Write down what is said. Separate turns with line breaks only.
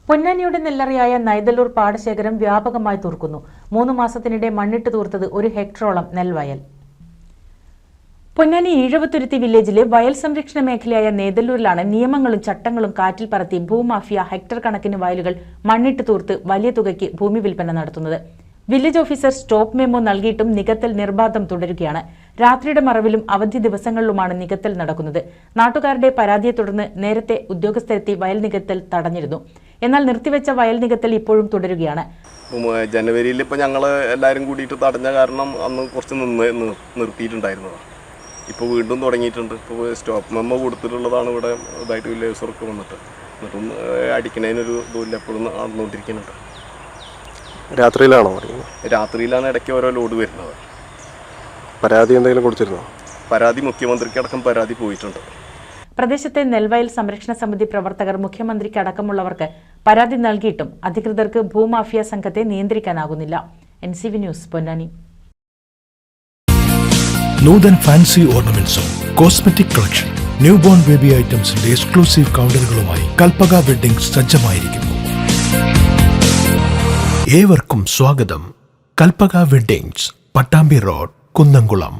പൊന്നാനിയുടെ നെല്ലറയായ നൈതല്ലൂർ പാടശേഖരം വ്യാപകമായി തൂർക്കുന്നു. 3 മാസത്തിനിടെ മണ്ണിട്ട് തൂർത്തത് 1 ഹെക്ടറോളം നെൽവയൽ. പൊന്നാനി ഈഴവത്തുരുത്തി വില്ലേജിലെ വയൽ സംരക്ഷണ മേഖലയായ നേതല്ലൂരിലാണ് നിയമങ്ങളും ചട്ടങ്ങളും കാറ്റിൽ പറത്തി ഭൂമാഫിയ ഹെക്ടർ കണക്കിന് വയലുകൾ മണ്ണിട്ട് തൂർത്ത് വലിയ തുകയ്ക്ക് ഭൂമി വിൽപ്പന നടത്തുന്നത്. വില്ലേജ് ഓഫീസർ സ്റ്റോപ്പ് മെമ്മോ നൽകിയിട്ടും നികത്തൽ നിർബാധം തുടരുകയാണ്. രാത്രിയുടെ മറവിലും അവധി ദിവസങ്ങളിലുമാണ് നികത്തൽ നടക്കുന്നത്. നാട്ടുകാരുടെ പരാതിയെ തുടർന്ന് നേരത്തെ ഉദ്യോഗസ്ഥരെത്തി വയൽ നികത്തൽ തടഞ്ഞിരുന്നു. എന്നാൽ നിർത്തിവെച്ച വയൽ നികത്തൽ ഇപ്പോഴും തുടരുകയാണ്.
ജനുവരിയിൽ ഇപ്പോൾ ഞങ്ങൾ എല്ലാവരും കൂടിയിട്ട് തടഞ്ഞ കാരണം അന്ന് കുറച്ച് നിർത്തിയിട്ടുണ്ടായിരുന്നതാണ്. ഇപ്പോൾ വീണ്ടും തുടങ്ങിയിട്ടുണ്ട്. ഇപ്പോൾ സ്റ്റോപ്പ് മെമ്മോ കൊടുത്തിട്ടുള്ളതാണ് ഇവിടെ ഇതായിട്ട് വില്ലേജ് വർക്ക് വന്നിട്ട്. എന്നിട്ടും അടിക്കുന്നതിനൊരു ഇതുമില്ല, എപ്പോഴും നടന്നുകൊണ്ടിരിക്കുന്നുണ്ട്.
രാത്രിയിലാണോ?
രാത്രിയിലാണ് ഇടയ്ക്ക് ഓരോ ലോഡ് വരുന്നത്.
പരാതി എന്തെങ്കിലും കൊടുത്തിരുന്നോ?
പരാതി മുഖ്യമന്ത്രിക്കടക്കം പരാതി പോയിട്ടുണ്ട്.
പ്രദേശത്തെ നെൽവയൽ സംരക്ഷണ സമിതി പ്രവർത്തകർ മുഖ്യമന്ത്രിക്ക് അടക്കമുള്ളവർക്ക് പരാതി നൽകിയിട്ടും അധികൃതർക്ക് ഭൂമാഫിയ സംഘത്തെ നിയന്ത്രിക്കാനാകുന്നില്ല. NCV news, Ponnani.
Nutan fancy ഓർണമെന്റ്സും cosmetic collection, new born baby ഐറ്റംസിന്റെ എക്സ്ക്ലൂസീവ് കൗണ്ടറുകളുമായി കൽപ്പക വെഡ്ഡിംഗ് സജ്ജമായിരിക്കുന്നു. ഏവർക്കും സ്വാഗതം. Kalpaka weddings, Pattambi road, Kunnamkulam.